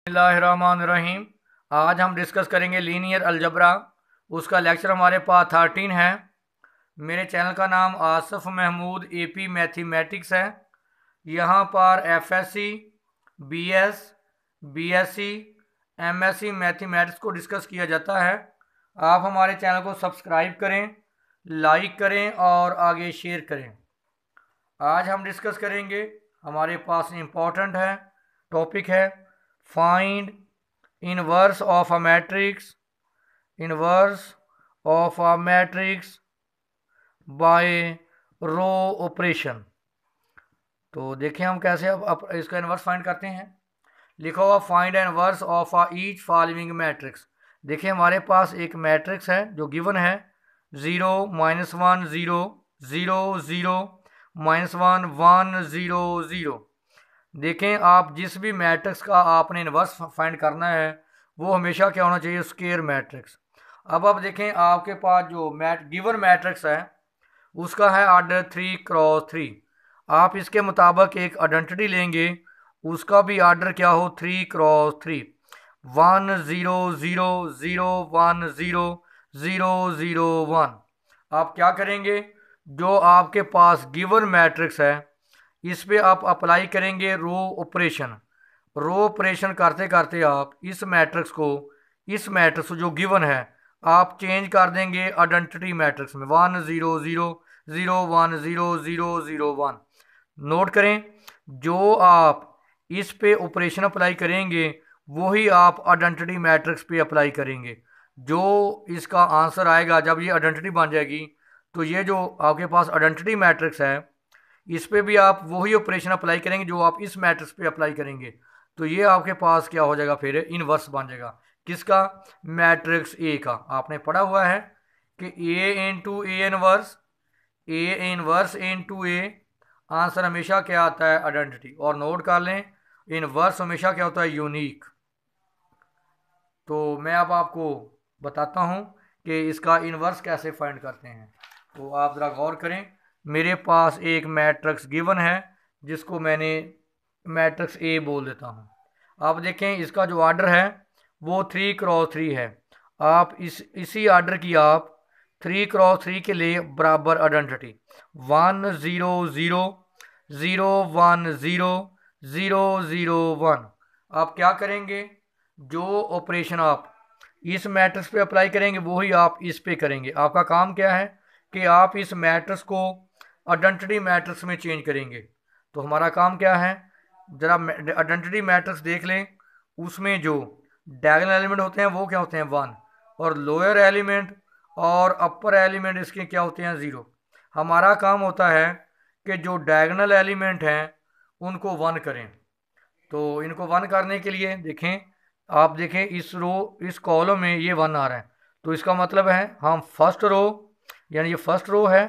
बिस्मिल्लाहिर्रहमानिर्रहीम। आज हम डिस्कस करेंगे लीनियर अलजबरा। उसका लेक्चर हमारे पास 13 है। मेरे चैनल का नाम आसिफ महमूद एपी मैथमेटिक्स है। यहाँ पर FSc, BS, BSc, MSc mathematics को डिस्कस किया जाता है। आप हमारे चैनल को सब्सक्राइब करें, लाइक करें और आगे शेयर करें। आज हम डिस्कस करेंगे, हमारे पास इम्पोर्टेंट है टॉपिक है find inverse of a matrix, inverse of a matrix by row operation. तो देखें हम कैसे अब इसका इनवर्स फाइंड करते हैं। लिखा हुआ find inverse of a each following matrix. देखिए हमारे पास एक मैट्रिक्स है जो गिवन है 0 -1 0 0 0 -1 1 0 0। देखें आप जिस भी मैट्रिक्स का आपने इनवर्स फाइंड करना है वो हमेशा क्या होना चाहिए, स्क्वायर मैट्रिक्स। अब आप देखें आपके पास जो गिवन मैट्रिक्स है उसका है ऑर्डर 3x3। आप इसके मुताबिक एक आइडेंटिटी लेंगे, उसका भी ऑर्डर क्या हो 3x3। 1 0 0 0 1 0 0 0 1। आप क्या करेंगे, जो आपके पास गिवन मैट्रिक्स है इस पे आप अप्लाई करेंगे रो ऑपरेशन। रो ऑपरेशन करते करते आप इस मैट्रिक्स जो गिवन है आप चेंज कर देंगे आइडेंटिटी मैट्रिक्स में 1 0 0 0 1 0 0 0 1। नोट करें, जो आप इस पे ऑपरेशन अप्लाई करेंगे वही आप आइडेंटिटी मैट्रिक्स पे अप्लाई करेंगे। जो इसका आंसर आएगा जब ये आइडेंटिटी बन जाएगी तो ये जो आपके पास आइडेंटिटी मैट्रिक्स है इस पे भी आप वही ऑपरेशन अप्लाई करेंगे जो आप इस मैट्रिक्स पे अप्लाई करेंगे। तो ये आपके पास क्या हो जाएगा, फिर इनवर्स बन जाएगा। किसका? मैट्रिक्स ए का। आपने पढ़ा हुआ है कि A into A inverse, A inverse into A, answer हमेशा क्या आता है, आइडेंटिटी। और नोट कर लें इनवर्स हमेशा क्या होता है, यूनिक। तो मैं अब आपको बताता हूँ कि इसका इनवर्स कैसे फाइंड करते हैं। तो आप ज़रा गौर करें, मेरे पास एक मैट्रिक्स गिवन है जिसको मैंने मैट्रिक्स ए बोल देता हूँ। आप देखें इसका जो ऑर्डर है वो 3x3 है। आप इसी ऑर्डर की आप 3x3 के लिए बराबर आइडेंटिटी 1 0 0 0 1 0 0 0 1। आप क्या करेंगे, जो ऑपरेशन आप इस मैट्रिक्स पे अप्लाई करेंगे वही आप इस पे करेंगे। आपका काम क्या है कि आप इस मैट्रिक्स को आइडेंटिटी मैट्रिक्स में चेंज करेंगे। तो हमारा काम क्या है, ज़रा आइडेंटिटी मैट्रिक्स देख लें। उसमें जो डायगोनल एलिमेंट होते हैं वो क्या होते हैं 1, और लोअर एलिमेंट और अपर एलिमेंट इसके क्या होते हैं 0। हमारा काम होता है कि जो डायगोनल एलिमेंट हैं उनको 1 करें। तो इनको 1 करने के लिए देखें, आप देखें इस कॉलम में ये 1 आ रहा है। तो इसका मतलब है हम फर्स्ट रो, यानी ये फर्स्ट रो है,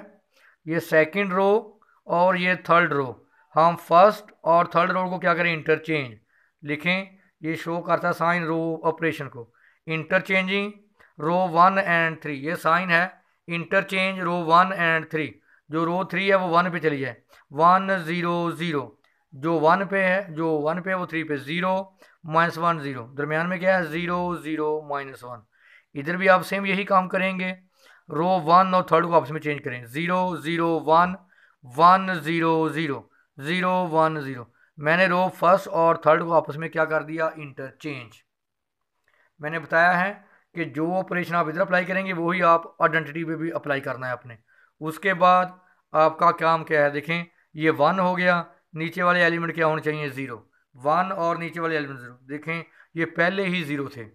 ये सेकंड रो और ये थर्ड रो, हम फर्स्ट और थर्ड रो को क्या करें, इंटरचेंज लिखें। ये शो करता है साइन रो ऑपरेशन को। इंटरचेंजिंग रो 1 एंड 3, ये साइन है इंटरचेंज रो 1 एंड 3। जो रो 3 है वो 1 पे चली जाए, 1 0 0। जो 1 पे है, जो 1 पे है वो 3 पे, 0 -1 0, दरमियान में क्या है 0 0 -1। इधर भी आप सेम यही काम करेंगे, रो 1 और थर्ड को आपस में चेंज करें, 0 0 1 1 0 0 0 1 0। मैंने रो फर्स्ट और थर्ड को आपस में क्या कर दिया, इंटरचेंज। मैंने बताया है कि जो ऑपरेशन आप इधर अप्लाई करेंगे वही आप आइडेंटिटी पे भी अप्लाई करना है अपने। उसके बाद आपका काम क्या है, देखें ये 1 हो गया, नीचे वाले एलिमेंट क्या होने चाहिए 0। 1 और नीचे वाले एलिमेंट 0, देखें ये पहले ही 0 थे।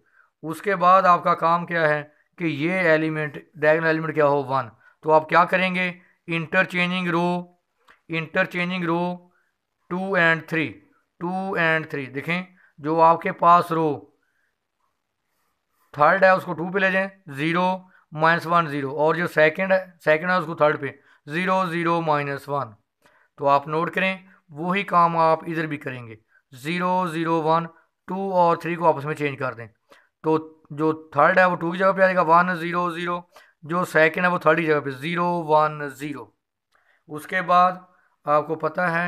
उसके बाद आपका काम क्या है कि ये एलिमेंट डायगोनल एलिमेंट क्या हो 1। तो आप क्या करेंगे, इंटरचेंजिंग रो 2 एंड 3, 2 एंड 3। देखें जो आपके पास रो थर्ड है उसको 2 पे ले जाएं, 0 -1 0, और जो सेकंड है उसको थर्ड पे 0 0 -1। तो आप नोट करें वही काम आप इधर भी करेंगे, 0 0 1 2 और 3 को आपस में चेंज कर दें। तो जो थर्ड है वो 2 की जगह पे आएगा 1 0 0, जो सेकंड है वो थर्ड की जगह पे 0 1 0। उसके बाद आपको पता है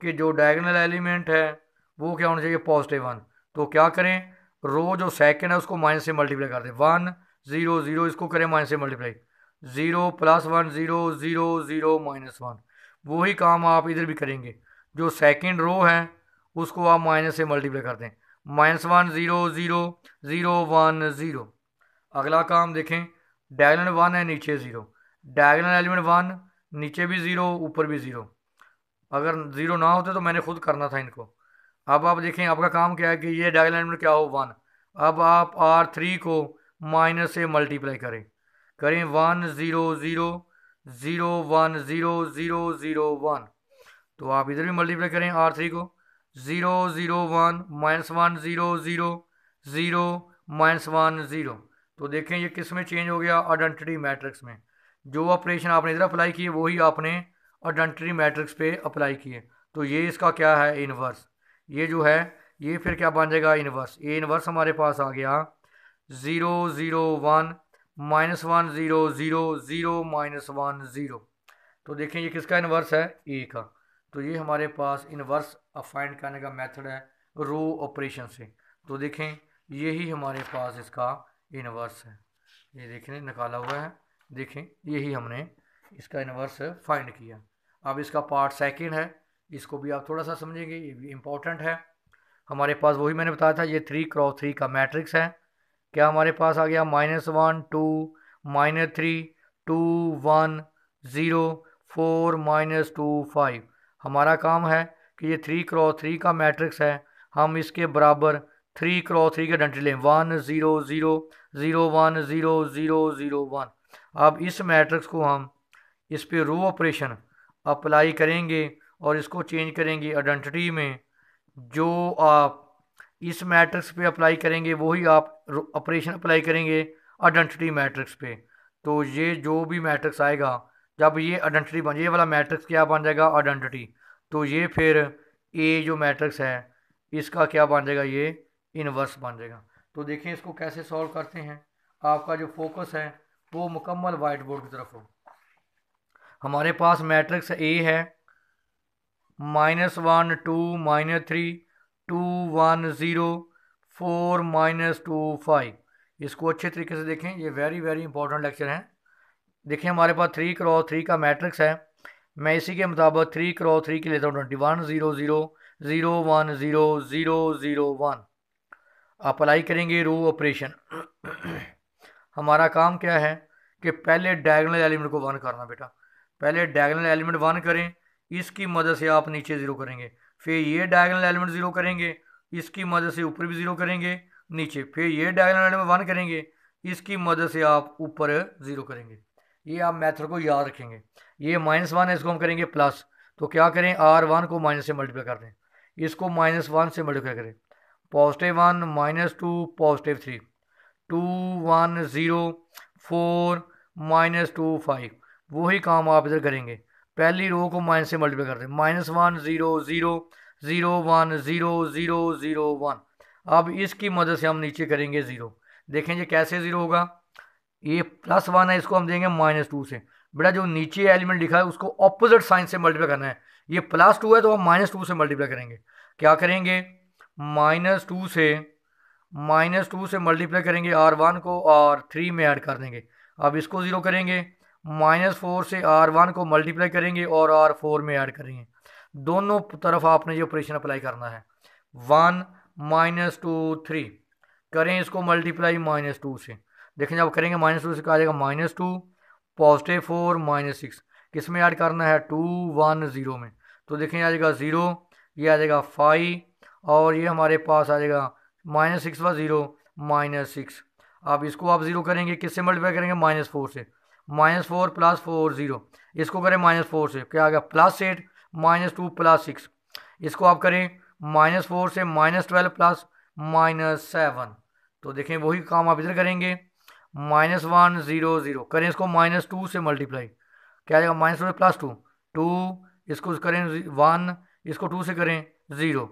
कि जो डायगोनल एलिमेंट है वो क्या होना चाहिए, +1। तो क्या करें, रो जो सेकंड है उसको माइनस से मल्टीप्लाई कर दें, 1 0 0, इसको करें माइनस से मल्टीप्लाई, 0 + 1 0 0 0 -1। वही काम आप इधर भी करेंगे, जो सेकंड रो है उसको आप माइनस से मल्टीप्लाई कर दें, -1 0 0 0 1 0। अगला काम देखें, डायगोनल 1 है, नीचे 0, डायगोनल एलिमेंट 1, नीचे भी 0 ऊपर भी 0। अगर 0 ना होते तो मैंने खुद करना था इनको। अब आप देखें आपका काम क्या है कि ये डायगोनल एलिमेंट क्या हो, 1। अब आप R3 को माइनस से मल्टीप्लाई करें, 1 0 0 0 1 0 0 0 1। तो आप इधर भी मल्टीप्लाई करें R3 को, 0 0 1 -1 0 0 0 -1 0। तो देखें ये किस में चेंज हो गया, आइडेंटिटी मैट्रिक्स में। जो ऑपरेशन आपने इधर अप्लाई किए वही आपने आइडेंटिटी मैट्रिक्स पे अप्लाई किए। तो ये इसका क्या है, इन्वर्स। ये जो है ये फिर क्या बन जाएगा, इन्वर्स। ये इन्वर्स हमारे पास आ गया 0 0 1 -1 0 0 0 -1 0। तो देखें ये किसका इन्वर्स है, ए का। तो ये हमारे पास इन्वर्स फाइंड करने का मेथड है रो ऑपरेशन से। तो देखें यही हमारे पास इसका इन्वर्स है, ये देखने निकाला हुआ है। देखें यही हमने इसका इन्वर्स फाइंड किया। अब इसका पार्ट सेकंड है, इसको भी आप थोड़ा सा समझेंगे, ये भी इम्पोर्टेंट है। हमारे पास वही मैंने बताया था, ये 3x3 का मैट्रिक्स है। क्या हमारे पास आ गया, -1 2 -3 2 1 0 4 -2 5। हमारा काम है कि ये 3x3 का मैट्रिक्स है, हम इसके बराबर 3x3 के आइडेंटिटी लें, 1 0 0 0 1 0 0 0 1। अब इस मैट्रिक्स को हम इस पे रो ऑपरेशन अप्लाई करेंगे और इसको चेंज करेंगे आइडेंटिटी में। जो आप इस मैट्रिक्स पे अप्लाई करेंगे वही आप ऑपरेशन अप्लाई करेंगे आइडेंटिटी मैट्रिक्स पे। तो ये जो भी मैट्रिक्स आएगा, जब ये आइडेंटिटी बन, ये वाला मैट्रिक्स क्या बन जाएगा, आइडेंटिटी। तो ये फिर ए जो मैट्रिक्स है इसका क्या बन जाएगा, ये इन्वर्स बन जाएगा। तो देखें इसको कैसे सॉल्व करते हैं। आपका जो फोकस है वो मुकम्मल वाइट बोर्ड की तरफ हो। हमारे पास मैट्रिक्स ए है, -1 2 -3 2 1 0 4 -2 5। इसको अच्छे तरीके से देखें, ये वेरी वेरी इंपॉर्टेंट लेक्चर है। देखिए हमारे पास 3x3 का मैट्रिक्स है, मैं इसी के मुताबिक 3x3 की लेता हूँ, 21 0 0 0 1 0 0 0 1। अप्लाई करेंगे रो ऑपरेशन। हमारा काम क्या है कि पहले डायगोनल एलिमेंट को 1 करना बेटा, पहले डायगोनल एलिमेंट 1 करें, इसकी मदद से आप नीचे 0 करेंगे, फिर ये डायगोनल एलिमेंट 0 करेंगे, इसकी मदद से ऊपर भी 0 करेंगे नीचे, फिर ये डायगोनल एलिमेंट 1 करेंगे, इसकी मदद से आप ऊपर 0 करेंगे। ये आप मेथड को याद रखेंगे। ये -1 है, इसको हम करेंगे प्लस। तो क्या करें, R1 को माइनस से मल्टीप्लाई कर दें, इसको -1 से मल्टीप्लाई करें, +1 -2 +3 2 1 0 4 -2 5। वही काम आप इधर करेंगे, पहली रो को माइनस से मल्टीप्लाई कर दें, -1 0 0 0 1 0 0 0 1। अब इसकी मदद से हम नीचे करेंगे 0। देखें ये कैसे 0 होगा, ये +1 है, इसको हम देंगे -2 से। बेटा जो नीचे एलिमेंट लिखा है उसको ऑपोजिट साइन से मल्टीप्लाई करना है, ये +2 है तो हम -2 से मल्टीप्लाई करेंगे। क्या करेंगे, -2 से मल्टीप्लाई करेंगे R1 को और 3 में ऐड कर देंगे। अब इसको 0 करेंगे, -4 से R1 को मल्टीप्लाई करेंगे और R4 में ऐड करेंगे। दोनों तरफ आपने ये ऑपरेशन अप्लाई करना है। 1 -2 3 करें, इसको मल्टीप्लाई -2 से। देखें जब करेंगे -2 से क्या आ जाएगा, -2 +4 -6, किस में ऐड करना है, 2 1 0 में। तो देखें आ जाएगा 0, ये आ जाएगा 5 और ये हमारे पास आ जाएगा -6 व 0 -6। अब इसको आप 0 करेंगे, किससे मल्टीप्लाई करेंगे, -4 से। -4 + 4 0, इसको करें -4 से, क्या आ गया, +8 -2 +6। इसको आप करें -4 से -12 + -7। तो देखें वही काम आप इधर करेंगे, -1 0 0 करें, इसको -2 से मल्टीप्लाई, क्या आ जाएगा, -2 से +2 2, इसको करें 1, इसको 2 से करें 0,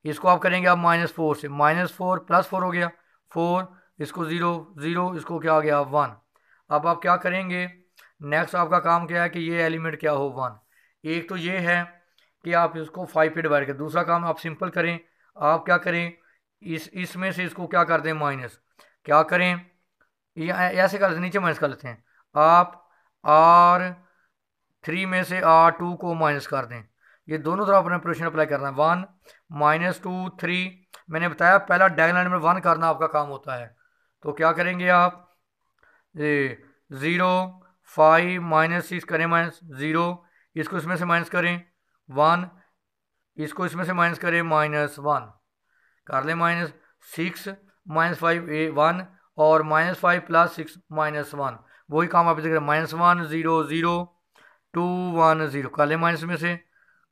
इसको आप करेंगे आप -4 से, -4 + 4 हो गया 4, इसको 0 0, इसको क्या आ गया 1। अब आप क्या करेंगे, नेक्स्ट आपका काम क्या है कि ये एलिमेंट क्या हो 1। एक तो ये है कि आप इसको 5 पे डिवाइड करें, दूसरा काम आप सिंपल करें, आप क्या करें, इसमें से इसको क्या कर दें माइनस, क्या करें, ये ऐसे कर दें, नीचे माइनस कर लेते हैं। आप R3 में से R2 को माइनस कर दें। ये दोनों तरफ अपने ऑपरेशन अप्लाई करना है। 1 -2 3, मैंने बताया पहला डायगोनल में 1 करना आपका काम होता है। तो क्या करेंगे आप, ये 0 5 -6 करें माइनस 0, इसको इसमें से माइनस करें 1, इसको इसमें से माइनस करें -1, कर ले माइनस 6 -5 1, और -5 + 6 -1, वही काम आप इधर करें। -1 0 0 2 1 0, कर ले माइनस में से,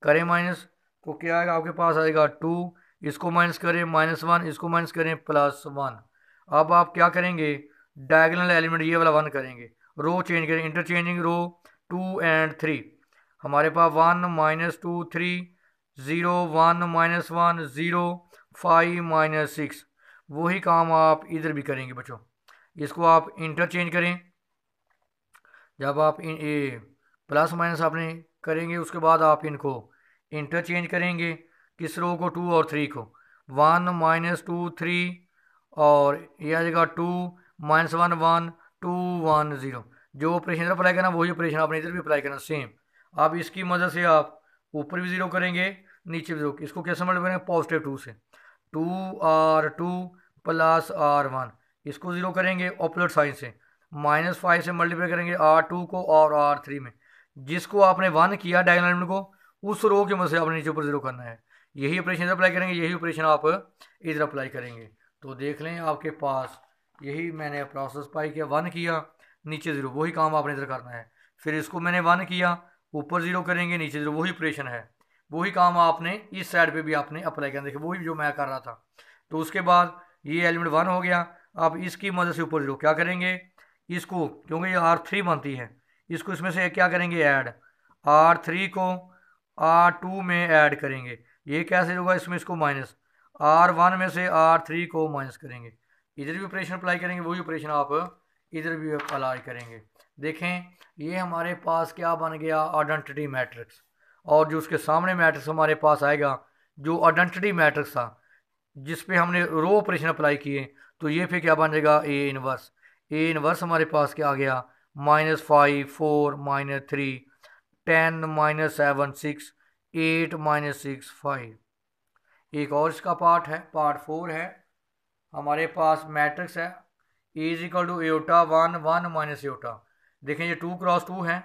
करें माइनस, तो क्या आएगा आपके पास, आएगा 2, इसको माइनस करें -1, इसको माइनस करें +1। अब आप क्या करेंगे, डायगोनल एलिमेंट ये वाला 1 करेंगे, रो चेंज करें, इंटरचेंजिंग रो 2 और 3, हमारे पास 1 -2 3 0 1 -1 0 5 -6, वही काम आप इधर भी करेंगे बच्चों। इसको आप इंटरचेंज करें, जब आप प्लस माइनस आपने करेंगे उसके बाद आप इनको इंटरचेंज करेंगे, किस रो को, 2 और 3 को। 1 -2 3, और ये आ जाएगा 2 -1 1 2 1 0। जो ऑपरेशन इधर अप्लाई करना वही ऑपरेशन आपने इधर भी अप्लाई करना सेम। अब इसकी मदद से आप ऊपर भी 0 करेंगे, नीचे भी 0, इसको कैसे मल्टीप्लाई करेंगे, +2 से, 2R2 + R1, इसको 0 करेंगे ऑपोजिट साइन से, -5 से मल्टीप्लाई करेंगे R2 को और R3 में, जिसको आपने 1 किया डायगोनल एलिमेंट को, उस रो की मदद से आपने नीचे ऊपर 0 करना है। यही ऑपरेशन इधर अप्लाई करेंगे, यही ऑपरेशन आप इधर अप्लाई करेंगे। तो देख लें आपके पास यही मैंने प्रोसेस पाई किया, 1 किया नीचे 0, वही काम आपने इधर करना है। फिर इसको मैंने 1 किया, ऊपर 0 करेंगे नीचे 0, वही ऑपरेशन है, वही काम आपने इस साइड पे भी आपने अप्लाई करना। देखिए वही जो मैं कर रहा था। तो उसके बाद ये एलिमेंट 1 हो गया। अब इसकी मदद से ऊपर 0 क्या करेंगे, इसको, क्योंकि ये R3 बनती है, इसको इसमें से क्या करेंगे ऐड, R3 को R2 में ऐड करेंगे। ये कैसे होगा, इसमें इसको माइनस, R1 में से R3 को माइनस करेंगे, इधर भी ऑपरेशन अप्लाई करेंगे, वही ऑपरेशन आप इधर भी अप्लाई करेंगे। देखें ये हमारे पास क्या बन गया, आइडेंटिटी मैट्रिक्स। और जो उसके सामने मैट्रिक्स हमारे पास आएगा, जो आइडेंटिटी मैट्रिक्स था जिस पे हमने रो ऑपरेशन अप्लाई किए, तो ये फिर क्या बन जाएगा, ए इनवर्स हमारे पास क्या आ गया, -5 4 -3 10 -7 6 8 -6 5। एक और इसका पार्ट है, पार्ट 4 है, हमारे पास मैट्रिक्स है E = एटा 1 1 - एटा। देखें ये 2 × 2 है,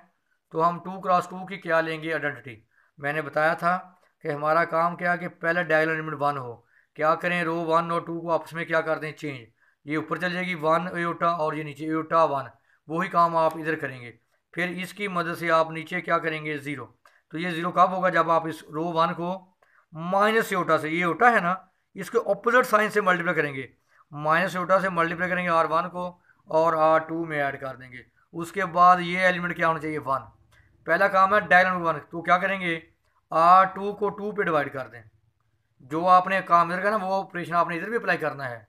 तो हम 2 × 2 की क्या लेंगे, आइडेंटिटी। मैंने बताया था कि हमारा काम क्या है कि पहले डायगोनल एलिमेंट 1 हो, क्या करें, रो 1 और 2 को आपस में क्या कर दें, चेंज, ये ऊपर चल जाएगी 1 एटा और ये नीचे एटा 1, वही काम आप इधर करेंगे। फिर इसकी मदद से आप नीचे क्या करेंगे, 0। तो ये 0 कब होगा, जब आप इस रो 1 को माइनस एटा से, ये एटा है ना, इसके ऑपोजिट साइन से मल्टीप्लाई करेंगे, माइनस एटा से मल्टीप्लाई करेंगे R1 को और R2 में ऐड कर देंगे। उसके बाद ये एलिमेंट क्या होना चाहिए, 1। पहला काम है डायगोनल 1, तो क्या करेंगे, R2 को 2 पे डिवाइड कर दें। जो आपने काम इधर करना वो ऑपरेशन आपने इधर भी अप्लाई करना है।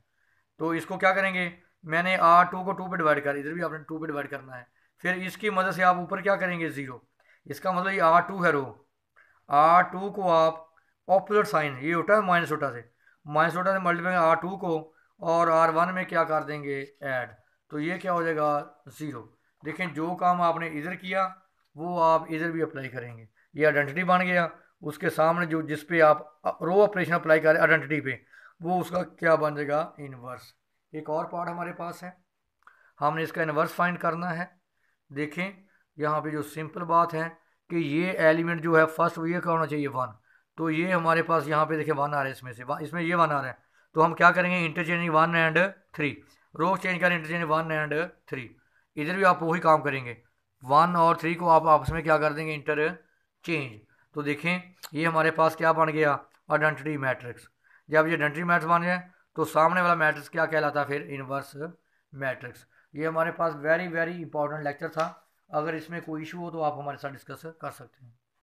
तो इसको क्या करेंगे, मैंने R2 को 2 पे डिवाइड कर, इधर भी आपने 2 पे डिवाइड करना है। फिर इसकी मदद से आप ऊपर क्या करेंगे, 0। इसका मतलब ये R2 है रो, R2 को आप ऑपोजिट साइन, ये होता है माइनस ओटा से, मल्टीप्लाई R2 को और R1 में क्या कर देंगे, ऐड, तो ये क्या हो जाएगा, 0। देखें जो काम आपने इधर किया वो आप इधर भी अप्लाई करेंगे, ये आइडेंटिटी बन गया। उसके सामने जो जिस पे आप रो ऑपरेशन अप्लाई करें आइडेंटिटी पे, वो उसका क्या बन जाएगा, इनवर्स। एक और पार्ट हमारे पास है, हमने इसका इनवर्स फाइंड करना है। देखें यहाँ पे जो सिंपल बात है कि ये एलिमेंट जो है फर्स्ट वो ये क्या होना चाहिए, 1। तो ये हमारे पास यहाँ पे देखिए 1 आ रहा है, इसमें से इसमें ये 1 आ रहा है, तो हम क्या करेंगे, इंटरचेंजिंग 1 और 3, रो चेंज करें, इंटरचेंज 1 और 3, इधर भी आप वही काम करेंगे, 1 और 3 को आप आपस में क्या कर देंगे, इंटरचेंज। तो देखें ये हमारे पास क्या बन गया, आइडेंटिटी मैट्रिक्स। जब ये आइडेंटिटी मैट्रिक्स बन जाए तो सामने वाला मैट्रिक्स क्या कहलाता है, फिर इनवर्स मैट्रिक्स। ये हमारे पास वेरी इंपॉर्टेंट लेक्चर था। अगर इसमें कोई इशू हो तो आप हमारे साथ डिस्कस कर सकते हैं।